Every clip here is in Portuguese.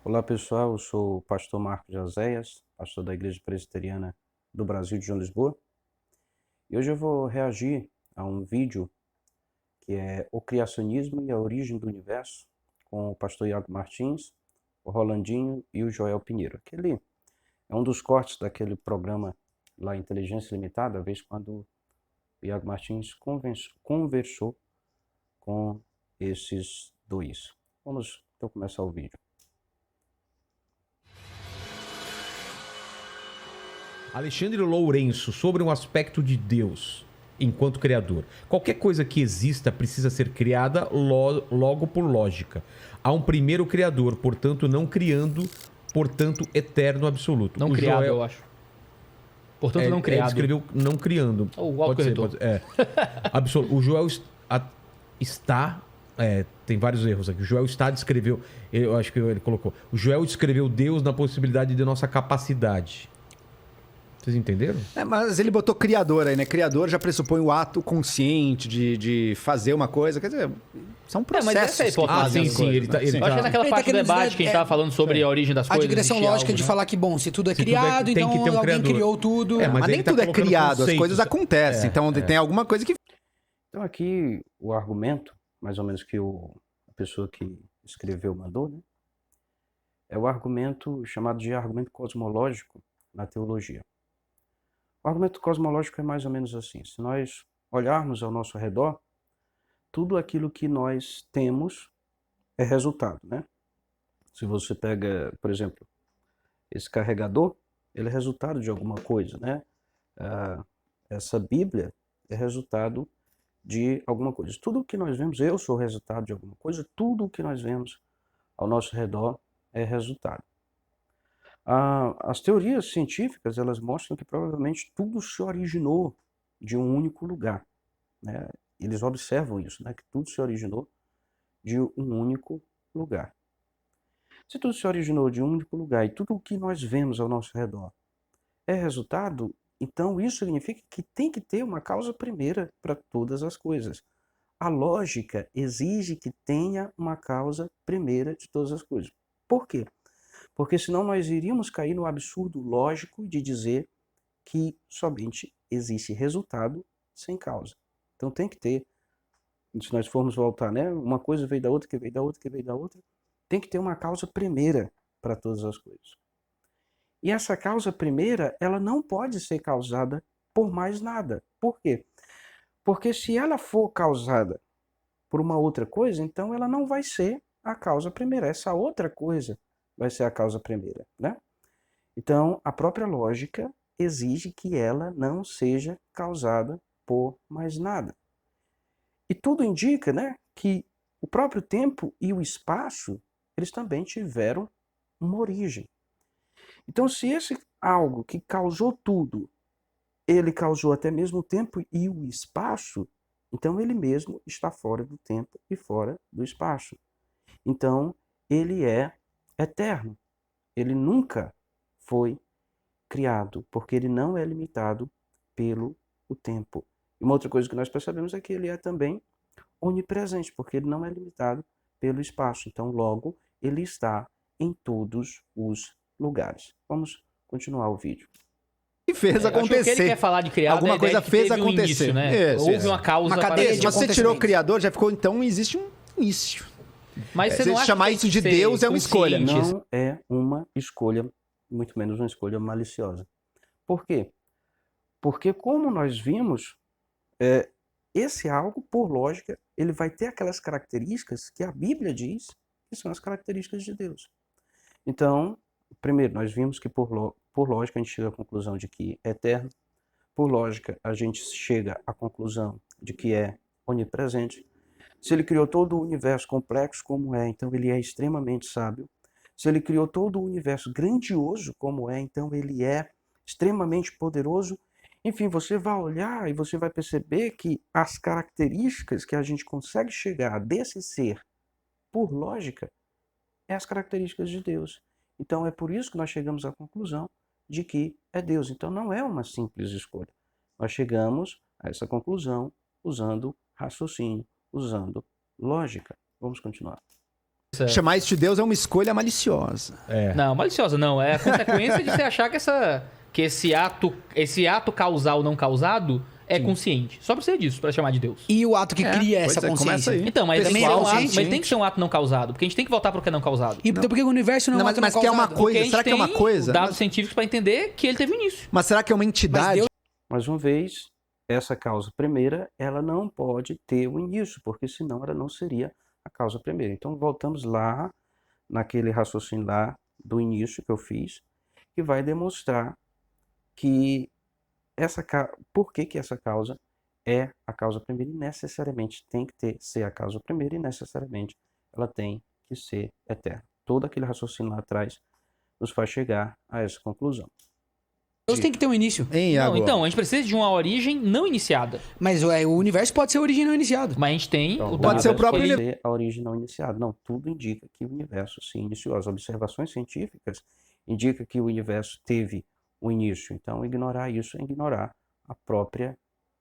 Olá pessoal, eu sou o pastor Marcos Jazéias, pastor da Igreja Presbiteriana do Brasil de João Lisboa. E hoje eu vou reagir a um vídeo que é O Criacionismo e a Origem do Universo, com o pastor Iago Martins, o Rolandinho e o Joel Pinheiro. Aquele é um dos cortes daquele programa lá, Inteligência Limitada, a vez quando o Iago Martins conversou com esses dois. Vamos então começar o vídeo. Alexandre Lourenço, sobre um aspecto de Deus enquanto criador. Qualquer coisa que exista precisa ser criada logo por lógica. Há um primeiro criador, portanto não criando, portanto eterno absoluto. Não O criado, Joel, eu acho. Portanto, não ele criado. escreveu não criando. O Pode ser, autocorretor. pode ser. Absoluto. O Joel está... tem vários erros aqui. O Joel está descreveu... Eu acho que ele colocou. O Joel descreveu Deus na possibilidade de nossa capacidade. Vocês entenderam? Mas ele botou criador aí, né? Criador já pressupõe o ato consciente de fazer uma coisa. Quer dizer, são processos. Mas essa é a hipótese. sim, sim. Ele tá, Eu acho que é naquela Ele tá parte do querendo debate dizer, que a gente tava falando sobre a origem das A coisas. digressão existir lógica algo, de né? falar que, bom, se tudo é Se tudo é- criado, tem que então ter um alguém criador. criou tudo. É, mas Mas ele nem tá tudo é colocando criado, as conceitos. coisas acontecem. Então tem alguma coisa que... Então aqui o argumento, mais ou menos que a pessoa que escreveu mandou, né? É o argumento chamado de argumento cosmológico na teologia. O argumento cosmológico é mais ou menos assim: se nós olharmos ao nosso redor, tudo aquilo que nós temos é resultado, né? Se você pega, por exemplo, esse carregador, ele é resultado de alguma coisa, né? Essa Bíblia é resultado de alguma coisa. Tudo o que nós vemos, eu sou resultado de alguma coisa, tudo o que nós vemos ao nosso redor é resultado. As teorias científicas, elas mostram que provavelmente tudo se originou de um único lugar, né? Eles observam isso, né? Que tudo se originou de um único lugar. Se tudo se originou de um único lugar e tudo o que nós vemos ao nosso redor é resultado, então isso significa que tem que ter uma causa primeira para todas as coisas. A lógica exige que tenha uma causa primeira de todas as coisas. Por quê? Porque senão nós iríamos cair no absurdo lógico de dizer que somente existe resultado sem causa. Então tem que ter, se nós formos voltar, né, uma coisa veio da outra, que veio da outra, que veio da outra, tem que ter uma causa primeira para todas as coisas. E essa causa primeira, ela não pode ser causada por mais nada. Por quê? Porque se ela for causada por uma outra coisa, então ela não vai ser a causa primeira. Essa outra coisa vai ser a causa primeira, né? Então, a própria lógica exige que ela não seja causada por mais nada. E tudo indica, né, que o próprio tempo e o espaço, eles também tiveram uma origem. Então, se esse algo que causou tudo, ele causou até mesmo o tempo e o espaço, então ele mesmo está fora do tempo e fora do espaço. Então, ele é eterno. Ele nunca foi criado, porque ele não é limitado pelo o tempo. E uma outra coisa que nós percebemos é que ele é também onipresente, porque ele não é limitado pelo espaço. Então, logo, ele está em todos os lugares. Vamos continuar o vídeo. E fez Eu acho que o que acontecer. ele quer falar de criado Alguma é a ideia coisa que fez teve um acontecer. início, né? Isso, Houve isso. uma causa Uma para cadeia isso. de Se você tirou o acontecimentos. criador, já ficou, então existe um início. Mas você Se não acha chamar que tem isso que de ser Deus é uma escolha. consciente? Não é uma escolha, muito menos uma escolha maliciosa. Por quê? Porque como nós vimos, esse algo, por lógica, ele vai ter aquelas características que a Bíblia diz que são as características de Deus. Então, primeiro, nós vimos que por lógica a gente chega à conclusão de que é eterno. Por lógica, a gente chega à conclusão de que é onipresente. Se ele criou todo o universo complexo como é, então ele é extremamente sábio. Se ele criou todo o universo grandioso como é, então ele é extremamente poderoso. Enfim, você vai olhar e você vai perceber que as características que a gente consegue chegar desse ser, por lógica, é as características de Deus. Então é por isso que nós chegamos à conclusão de que é Deus. Então não é uma simples escolha. Nós chegamos a essa conclusão usando raciocínio, usando lógica. Vamos continuar. Chamar isso de Deus é uma escolha maliciosa. Não, maliciosa não. É a consequência de você achar que esse ato causal não causado é consciente. Só precisa disso pra chamar de Deus. E o ato que cria pois essa começa consciência? aí. Então, mas Também tem, que ser é um ato, consciente. mas tem que ser um ato não causado. Porque a gente tem que voltar pro que é não causado. E porque o universo não, Não, é um ato mas não que é uma causado. coisa. Porque a gente Será que é uma tem coisa? dados científicos pra entender que ele teve início. Mas será que é uma entidade? Deus- Mais uma vez, essa causa primeira, ela não pode ter o início, porque senão ela não seria a causa primeira. Então, voltamos lá, naquele raciocínio lá do início que eu fiz, que vai demonstrar que por que essa causa é a causa primeira e necessariamente tem que ser a causa primeira e necessariamente ela tem que ser eterna. Todo aquele raciocínio lá atrás nos faz chegar a essa conclusão. Deus tem que ter um início. Hein, Não, Iago? então, a gente precisa de uma origem não iniciada. Mas o universo pode ser origem não iniciada. Mas a gente tem Então, o pode ser o dado próprio foi- pode ser a origem não iniciada. Não, tudo indica que o universo se iniciou. As observações científicas indicam que o universo teve um início. Então, ignorar isso é ignorar a própria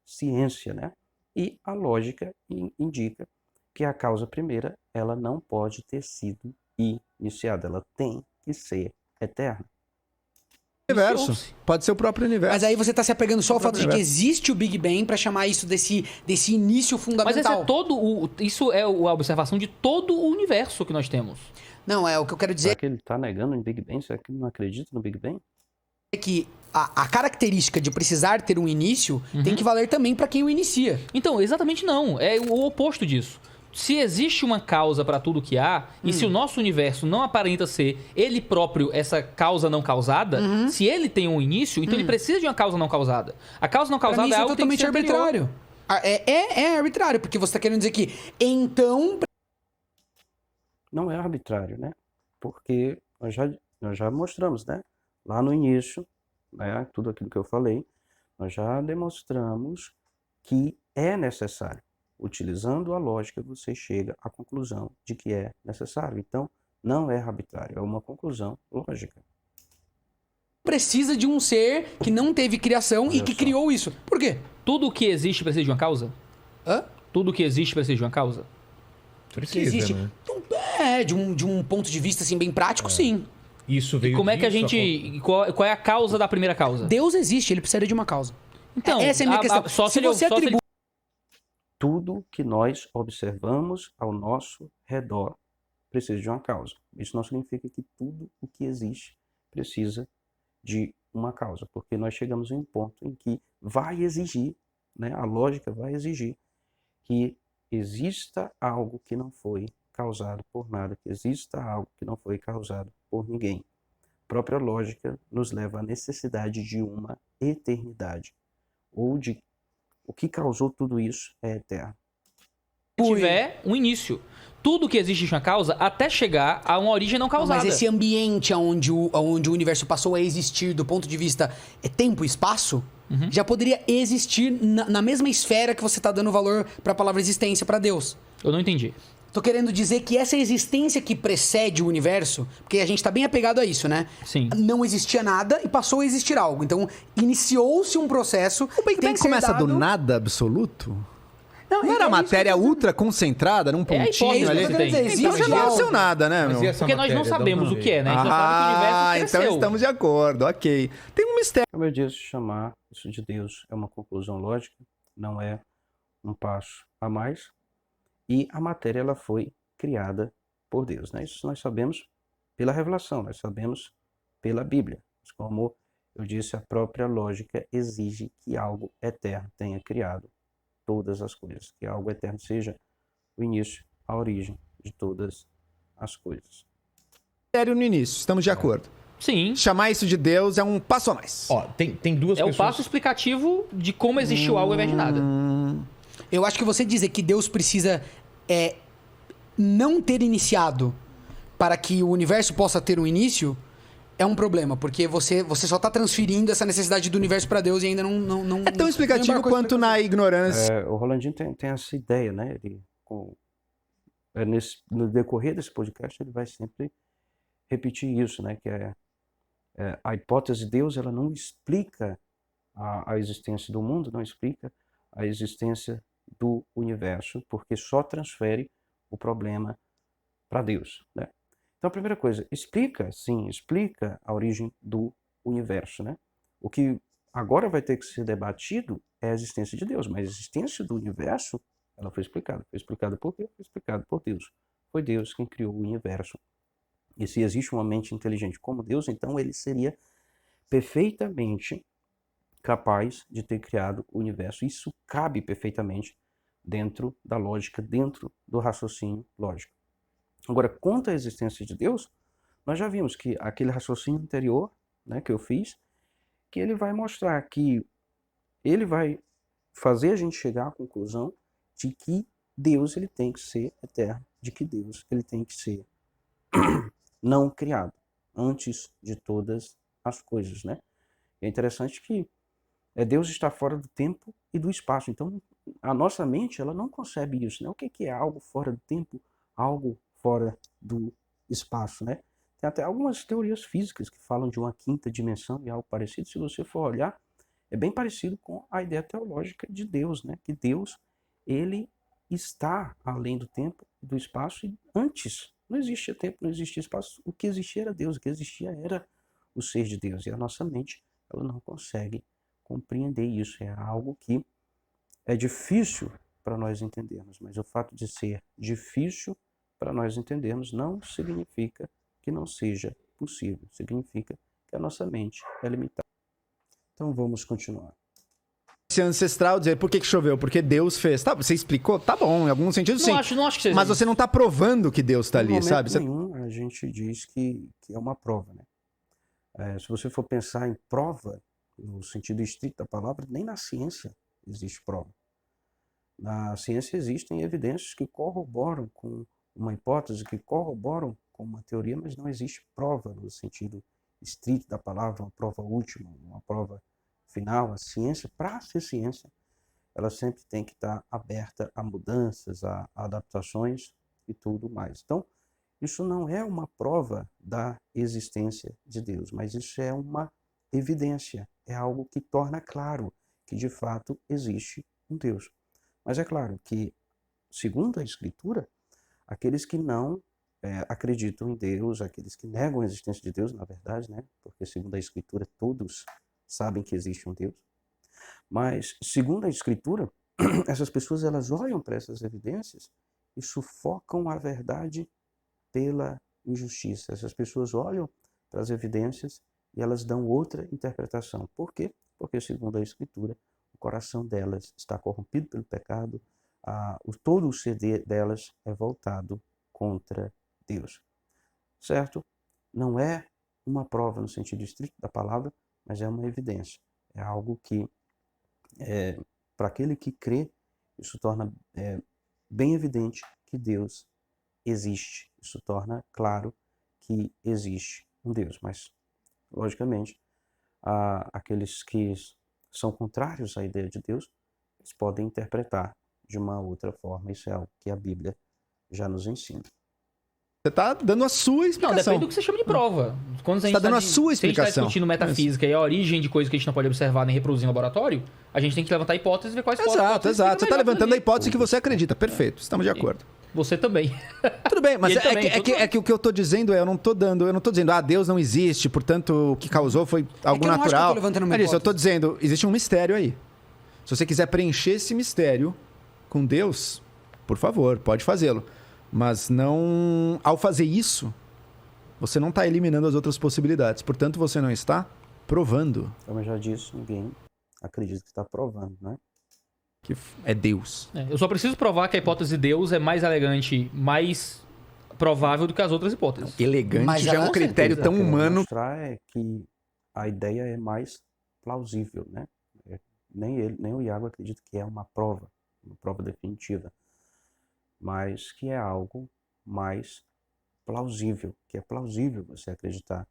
ciência, né? E a lógica indica que a causa primeira, ela não pode ter sido iniciada. Ela tem que ser eterna. Universo. Iniciou-se. Pode ser o próprio universo. Mas aí você tá se apegando só ao fato de que universo. existe o Big Bang pra chamar isso desse início Mas fundamental. isso é a observação de todo o universo que nós temos. Não, o que eu quero dizer Será que ele está negando o Big Bang? Será que ele não acredita no Big Bang? é que a característica de precisar ter um início tem que valer também pra quem o inicia. Então, exatamente não. É o oposto disso. Se existe uma causa para tudo que há, e se o nosso universo não aparenta ser ele próprio essa causa não causada, se ele tem um início, então ele precisa de uma causa não causada. A causa não Pra causada mim é isso é algo que tem que totalmente ser anterior. arbitrário. É arbitrário, porque você tá querendo dizer que então Não é arbitrário, né? Porque nós já mostramos, né? Lá no início, né? Tudo aquilo que eu falei, nós já demonstramos que é necessário. Utilizando a lógica, você chega à conclusão de que é necessário. Então, não é arbitrário, é uma conclusão lógica. precisa de um ser que não teve criação e Olha que só. criou isso. Por quê? Tudo que existe precisa de uma causa? Hã? Tudo que existe precisa de uma causa? Precisa, existe. né? De um ponto de vista assim bem prático, sim. Isso veio E como é que a disso, gente... Qual é a causa da primeira causa? Deus existe, ele precisaria de uma causa. Então, Essa é a minha questão. só Se se ele- você só se ele- atribui Tudo que nós observamos ao nosso redor precisa de uma causa. Isso não significa que tudo o que existe precisa de uma causa, porque nós chegamos em um ponto em que vai exigir, né, a lógica vai exigir que exista algo que não foi causado por nada, que exista algo que não foi causado por ninguém. A própria lógica nos leva à necessidade de uma eternidade, ou de o que causou tudo isso é eterno. tiver um início. Tudo que existe de uma causa até chegar a uma origem não causada. Mas esse ambiente onde o universo passou a existir do ponto de vista tempo e espaço, já poderia existir na mesma esfera que você está dando valor para a palavra existência para Deus. Eu não entendi. Tô querendo dizer que essa existência que precede o universo, porque a gente tá bem apegado a isso, né? Sim. Não existia nada e passou a existir algo. Então, iniciou-se um processo. O Big que tem Bang que ser começa do dado- nada absoluto? Não, Não era isso matéria que eu tô ultra concentrada num É a pontinho hipótese ali? que você tem. dizendo. Então já Existe não algo. aconteceu nada, né, Mas meu? e essa Porque nós não matéria, de sabemos onde o que é, né? A gente não Ah, sabe que o universo então cresceu. estamos de acordo, ok. Tem um mistério. Como eu disse, chamar isso de Deus é uma conclusão lógica, não é um passo a mais. E a matéria ela foi criada por Deus, né? Isso nós sabemos pela revelação, nós sabemos pela Bíblia. Mas como eu disse, a própria lógica exige que algo eterno tenha criado todas as coisas, que algo eterno seja o início, a origem de todas as coisas. Mistério no início, estamos de acordo. Sim. Chamar isso de Deus é um passo a mais. Ó, tem duas É o pessoas... passo explicativo de como existiu algo ao invés de nada. Eu acho que você dizer que Deus precisa não ter iniciado para que o universo possa ter um início é um problema, porque você só tá transferindo essa necessidade do universo para Deus e ainda não É tão explicativo não embarcou quanto na ignorância. O Rolandinho tem essa ideia, né? Ele, no decorrer desse podcast, ele vai sempre repetir isso, né? Que a hipótese de Deus, ela não explica a existência do mundo, não explica a existência do universo, porque só transfere o problema para Deus, né? Então, a primeira coisa, explica a origem do universo, né? O que agora vai ter que ser debatido é a existência de Deus, mas a existência do universo, ela foi explicada. Foi explicada por quê? Foi explicada por Deus. Foi Deus quem criou o universo. E se existe uma mente inteligente como Deus, então ele seria perfeitamente capaz de ter criado o universo. Isso cabe perfeitamente dentro da lógica, dentro do raciocínio lógico. Agora, quanto à existência de Deus, nós já vimos que aquele raciocínio anterior, né, que eu fiz, que ele vai mostrar que ele vai fazer a gente chegar à conclusão de que Deus ele tem que ser eterno, de que Deus ele tem que ser não criado, antes de todas as coisas, né? É interessante que Deus está fora do tempo e do espaço, então a nossa mente ela não concebe isso, né? O que é algo fora do tempo, algo fora do espaço, né? Tem até algumas teorias físicas que falam de uma quinta dimensão e algo parecido. Se você for olhar, é bem parecido com a ideia teológica de Deus, né? Que Deus, ele está além do tempo e do espaço e antes não existia tempo, não existia espaço. O que existia era Deus, o que existia era o ser de Deus. E a nossa mente, ela não consegue compreender isso. É algo que é difícil para nós entendermos, mas o fato de ser difícil para nós entendermos não significa que não seja possível, significa que a nossa mente é limitada. Então vamos continuar. Esse ancestral dizer por que choveu? Porque Deus fez. Tá, você explicou? Tá bom, em algum sentido sim. Não acho que seja Mas isso. você não tá provando que Deus tá ali, Em sabe? momento nenhum a gente diz que é uma prova, né? Se você for pensar em prova, no sentido estrito da palavra, nem na ciência existe prova. Na ciência existem evidências que corroboram com uma hipótese, que corroboram com uma teoria, mas não existe prova no sentido estrito da palavra, uma prova última, uma prova final. A ciência, para ser ciência, ela sempre tem que estar aberta a mudanças, a adaptações e tudo mais. Então, isso não é uma prova da existência de Deus, mas isso é uma evidência, é algo que torna claro que de fato existe um Deus. Mas é claro que, segundo a Escritura, aqueles que não acreditam em Deus, aqueles que negam a existência de Deus, na verdade, né? Porque segundo a Escritura todos sabem que existe um Deus. Mas segundo a Escritura, essas pessoas elas olham para essas evidências e sufocam a verdade pela injustiça. Essas pessoas olham para as evidências e elas dão outra interpretação. Por quê? Porque segundo a Escritura, o coração delas está corrompido pelo pecado, todo o ser delas é voltado contra Deus. Certo? Não é uma prova no sentido estrito da palavra, mas é uma evidência. É algo que, para aquele que crê, isso torna bem evidente que Deus existe. Isso torna claro que existe um Deus. Mas, logicamente, aqueles que são contrários à ideia de Deus, eles podem interpretar de uma outra forma. Isso é algo que a Bíblia já nos ensina. Você tá dando a sua Não, explicação. depende do que você chama de prova. Quando a gente Você tá dando a de- sua Se a gente está explicação. discutindo metafísica e a origem de coisas que a gente não pode observar nem reproduzir em laboratório, a gente tem que levantar hipóteses e ver quais Exato, hipóteses exato. Você ficam tá melhores levantando a ali. hipótese que você acredita. Perfeito, estamos de acordo. Você também. Tudo bem, mas E ele também, é que o que eu tô dizendo eu não tô dizendo, Deus não existe, portanto o que causou foi algo que eu não acho que eu tô natural. levantando uma É isso, eu tô hipótese. dizendo, existe um mistério aí. Se você quiser preencher esse mistério com Deus, por favor, pode fazê-lo. Mas não, ao fazer isso, você não está eliminando as outras possibilidades. Portanto, você não está provando Como eu já disse, ninguém acredita que está provando, né? que é Deus. Eu só preciso provar que a hipótese de Deus é mais elegante, mais provável do que as outras hipóteses. Elegante Mas já é ela um com critério certeza tão Querendo humano. mostrar é que a ideia é mais plausível, né? Nem o Iago acredita que é uma prova definitiva, mas que é algo mais plausível, que é plausível você acreditar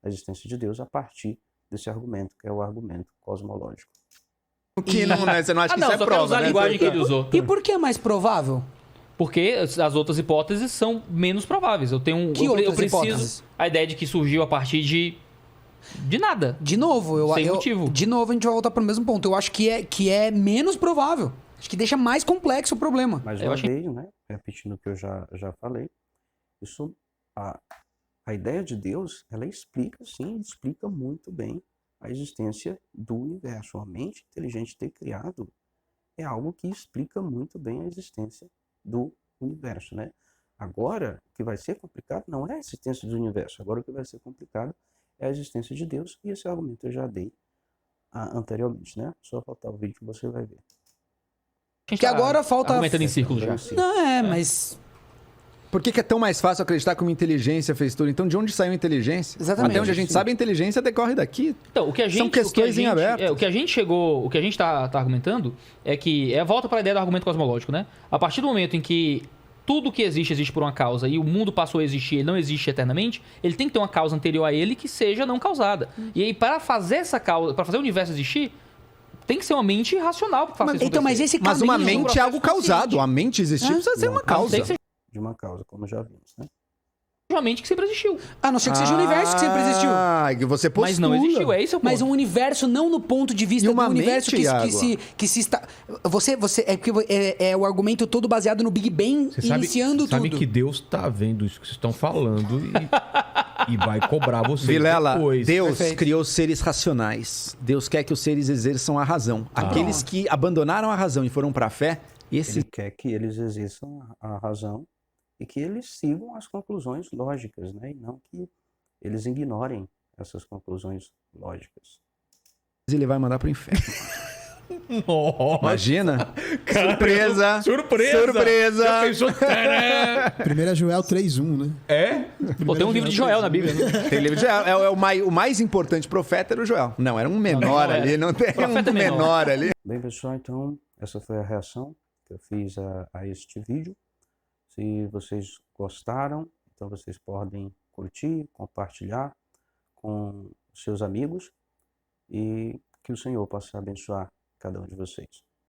na existência de Deus a partir desse argumento, que é o argumento cosmológico. O que não, né? Você não acha que não, isso é só quero prova, usar a né? linguagem que ele usou. E por que é mais provável? Porque as outras hipóteses são menos prováveis. Eu tenho Que eu outras preciso hipóteses? a ideia de que surgiu a partir de nada. De novo, Sem motivo. De novo, a gente vai voltar para o mesmo ponto. Eu acho que é menos provável. Acho que deixa mais complexo o problema. Mais Eu uma achei- vez, né? Repetindo o que eu já falei, Isso, a ideia de Deus, ela explica, sim, explica muito bem a existência do universo. A mente inteligente ter criado é algo que explica muito bem a existência do universo, né? Agora, o que vai ser complicado não é a existência do universo. Agora, o que vai ser complicado é a existência de Deus. E esse argumento eu já dei anteriormente, né? Só faltar o vídeo que você vai ver. A gente Que tá agora falta- argumentando em círculo já. Não, mas... Por que que é tão mais fácil acreditar que uma inteligência fez tudo? Então, de onde saiu a inteligência? Exatamente. Até onde a gente Sim. sabe, a inteligência decorre daqui. Então, o que a gente, São questões o que a em gente, aberto. o que a gente chegou, o que a gente tá argumentando é que volta para a ideia do argumento cosmológico, né? A partir do momento em que tudo que existe por uma causa e o mundo passou a existir, ele não existe eternamente, ele tem que ter uma causa anterior a ele que seja não causada. E aí, para fazer essa causa, para fazer o universo existir, tem que ser uma mente racional para fazer isso Então, mas acontecer. esse Mas uma caminho... um mente é processo algo causado. consciente. A mente existir precisa ser uma Não, causa. Tem que ser De uma causa, como já vimos, né? uma mente que sempre existiu. A não ser que seja o universo que sempre existiu. Ah, que você postula. Mas não existiu, é esse o ponto. Mas um universo não no ponto de vista E do uma universo mente, que se está... Você é porque é o argumento todo baseado no Big Bang, Você sabe, iniciando sabe tudo. que Deus tá vendo isso que vocês estão falando e vai cobrar vocês Vilela, depois. Deus Perfeito. criou seres racionais. Deus quer que os seres exerçam a razão. Aqueles que abandonaram a razão e foram para a fé, esse Ele quer que eles exerçam a razão e que eles sigam as conclusões lógicas, né? E não que eles ignorem essas conclusões lógicas. ele vai mandar pro inferno. Nossa, Imagina? cara, Surpresa! Surpresa! Surpresa! Já pensou? Tcharam! 1 Joel 3:1, né? É? Pô, tem um livro de Joel na Bíblia. Né? Tem livro de Joel. O mais importante profeta era o Joel. Não, era um menor não era. ali. Não tem Profeta um menor. menor ali. Bem, pessoal, então essa foi a reação que eu fiz a este vídeo. Se vocês gostaram, então vocês podem curtir, compartilhar com seus amigos e que o Senhor possa abençoar cada um de vocês.